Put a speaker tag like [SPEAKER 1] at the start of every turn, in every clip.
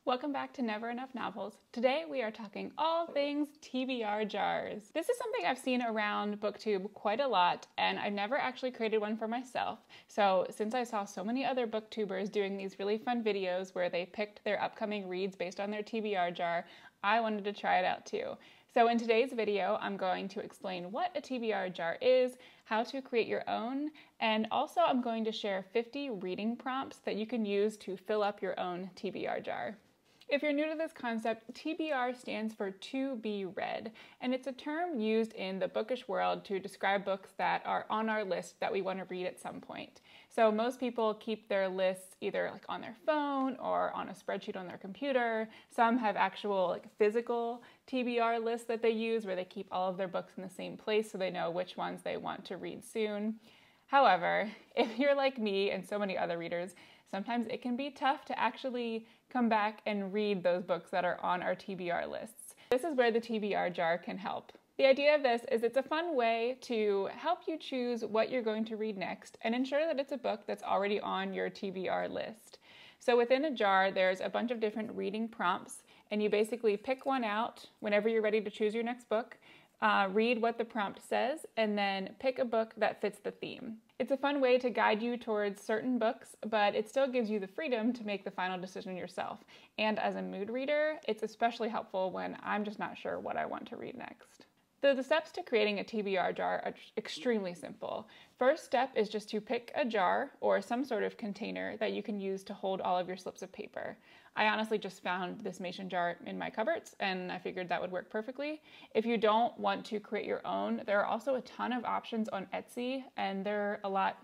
[SPEAKER 1] Welcome back to Never Enough Novels. Today we are talking all things TBR jars. This is something I've seen around BookTube quite a lot, and I've never actually created one for myself. So since I saw so many other booktubers doing these really fun videos where they picked their upcoming reads based on their TBR jar, I wanted to try it out too. So in today's video, I'm going to explain what a TBR jar is, how to create your own, and also I'm going to share 50 reading prompts that you can use to fill up your own TBR jar. If you're new to this concept, TBR stands for to be read, and it's a term used in the bookish world to describe books that are on our list that we want to read at some point. So most people keep their lists either on their phone or on a spreadsheet on their computer. Some have actual physical TBR lists that they use where they keep all of their books in the same place so they know which ones they want to read soon. However, if you're like me and so many other readers, sometimes it can be tough to actually come back and read those books that are on our TBR lists. This is where the TBR jar can help. The idea of this is it's a fun way to help you choose what you're going to read next and ensure that it's a book that's already on your TBR list. So within a jar, there's a bunch of different reading prompts, and you basically pick one out whenever you're ready to choose your next book, read what the prompt says, and then pick a book that fits the theme. It's a fun way to guide you towards certain books, but it still gives you the freedom to make the final decision yourself. And as a mood reader, it's especially helpful when I'm just not sure what I want to read next. So the steps to creating a TBR jar are extremely simple. First step is just to pick a jar or some sort of container that you can use to hold all of your slips of paper. I honestly just found this mason jar in my cupboards and I figured that would work perfectly. If you don't want to create your own, there are also a ton of options on Etsy and they're a lot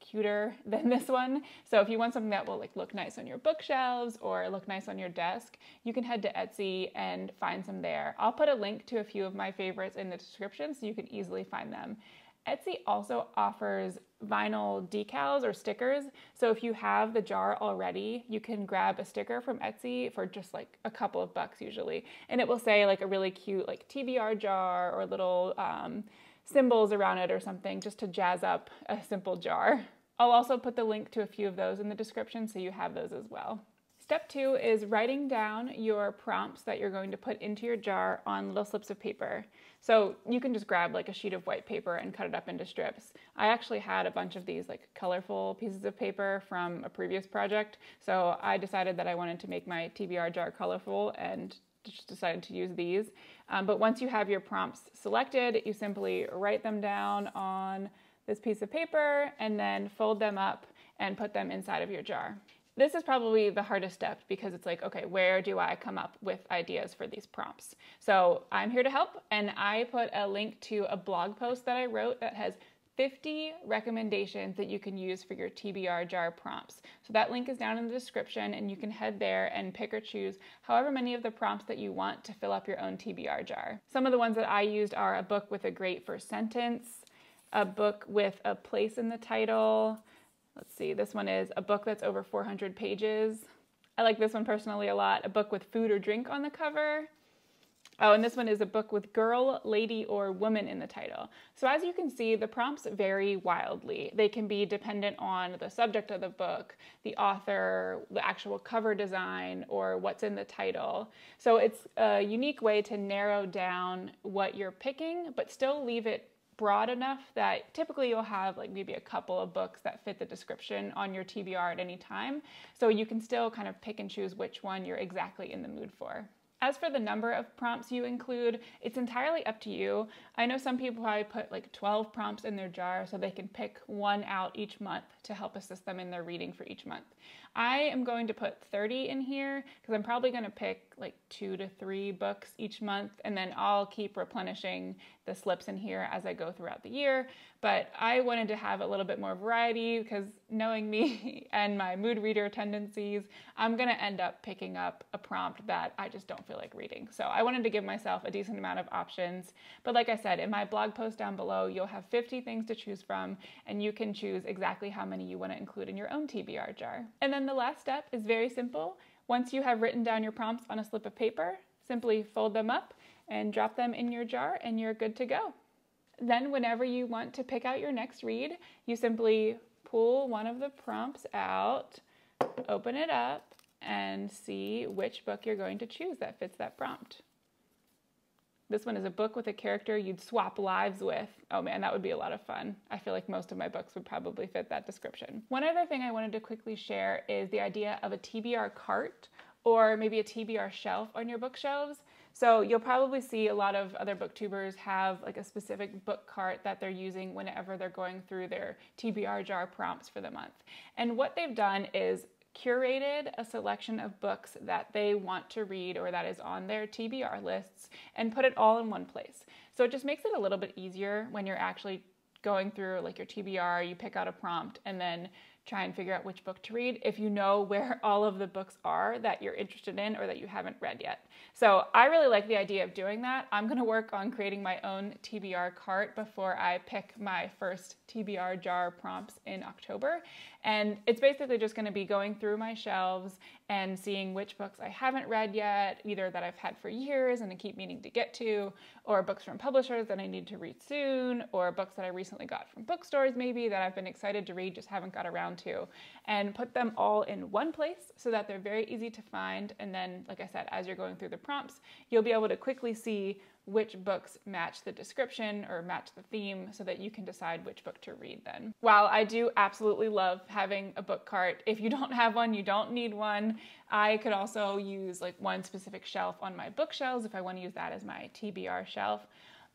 [SPEAKER 1] cuter than this one. So if you want something that will look nice on your bookshelves or look nice on your desk, you can head to Etsy and find some there. I'll put a link to a few of my favorites in the description so you can easily find them. Etsy also offers vinyl decals or stickers. So if you have the jar already, you can grab a sticker from Etsy for just a couple of bucks usually. And it will say a really cute TBR jar or little symbols around it or something just to jazz up a simple jar. I'll also put the link to a few of those in the description so you have those as well. Step 2 is writing down your prompts that you're going to put into your jar on little slips of paper. So you can just grab a sheet of white paper and cut it up into strips. I actually had a bunch of these colorful pieces of paper from a previous project, so I decided that I wanted to make my TBR jar colorful and just decided to use these. But once you have your prompts selected, you simply write them down on this piece of paper and then fold them up and put them inside of your jar. This is probably the hardest step because it's okay, where do I come up with ideas for these prompts? So I'm here to help, and I put a link to a blog post that I wrote that has 50 recommendations that you can use for your TBR jar prompts. So that link is down in the description and you can head there and pick or choose however many of the prompts that you want to fill up your own TBR jar. Some of the ones that I used are a book with a great first sentence, a book with a place in the title. Let's see, this one is a book that's over 400 pages. I like this one personally a lot. A book with food or drink on the cover. Oh, and this one is a book with girl, lady, or woman in the title. So as you can see, the prompts vary wildly. They can be dependent on the subject of the book, the author, the actual cover design, or what's in the title. So it's a unique way to narrow down what you're picking, but still leave it broad enough that typically you'll have maybe a couple of books that fit the description on your TBR at any time. So you can still kind of pick and choose which one you're exactly in the mood for. As for the number of prompts you include, it's entirely up to you. I know some people probably put 12 prompts in their jar so they can pick one out each month to help assist them in their reading for each month. I am going to put 30 in here because I'm probably going to pick 2 to 3 books each month, and then I'll keep replenishing the slips in here as I go throughout the year. But I wanted to have a little bit more variety because knowing me and my mood reader tendencies, I'm going to end up picking up a prompt that I just don't feel like reading. So I wanted to give myself a decent amount of options. But like I said, in my blog post down below, you'll have 50 things to choose from, and you can choose exactly how many you want to include in your own TBR jar. And then the last step is very simple. Once you have written down your prompts on a slip of paper, simply fold them up and drop them in your jar and you're good to go. Then whenever you want to pick out your next read, you simply pull one of the prompts out, open it up, and see which book you're going to choose that fits that prompt. This one is a book with a character you'd swap lives with. Oh man, that would be a lot of fun. I feel like most of my books would probably fit that description. One other thing I wanted to quickly share is the idea of a TBR cart or maybe a TBR shelf on your bookshelves. So you'll probably see a lot of other booktubers have like a specific book cart that they're using whenever they're going through their TBR jar prompts for the month. And what they've done is curated a selection of books that they want to read or that is on their TBR lists and put it all in one place. So it just makes it a little bit easier when you're actually going through like your TBR, you pick out a prompt and then try and figure out which book to read if you know where all of the books are that you're interested in or that you haven't read yet. So I really like the idea of doing that. I'm going to work on creating my own TBR cart before I pick my first TBR jar prompts in October. And it's basically just going to be going through my shelves and seeing which books I haven't read yet, either that I've had for years and I keep meaning to get to, or books from publishers that I need to read soon, or books that I recently got from bookstores maybe that I've been excited to read, just haven't got around to, and put them all in one place so that they're very easy to find. And then, like I said, as you're going through the prompts, you'll be able to quickly see which books match the description or match the theme so that you can decide which book to read then. While I do absolutely love having a book cart, if you don't have one, you don't need one. I could also use like one specific shelf on my bookshelves if I want to use that as my TBR shelf.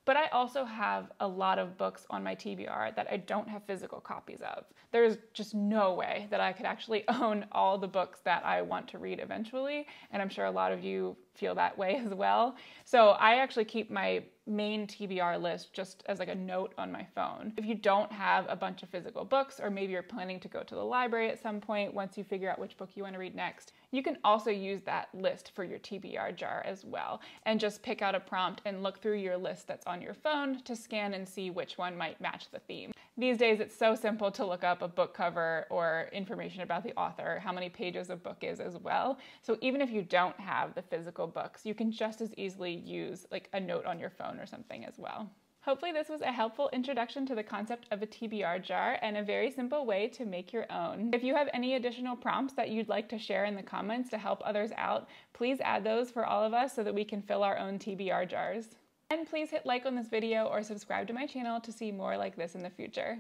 [SPEAKER 1] But I also have a lot of books on my TBR that I don't have physical copies of. There's just no way that I could actually own all the books that I want to read eventually, and I'm sure a lot of you feel that way as well. So I actually keep my main TBR list just as like a note on my phone. If you don't have a bunch of physical books, or maybe you're planning to go to the library at some point once you figure out which book you want to read next, you can also use that list for your TBR jar as well, and just pick out a prompt and look through your list that's on your phone to scan and see which one might match the theme. These days it's so simple to look up a book cover or information about the author, how many pages a book is as well. So even if you don't have the physical books, you can just as easily use like a note on your phone or something as well. Hopefully this was a helpful introduction to the concept of a TBR jar and a very simple way to make your own. If you have any additional prompts that you'd like to share in the comments to help others out, please add those for all of us so that we can fill our own TBR jars. And please hit like on this video or subscribe to my channel to see more like this in the future.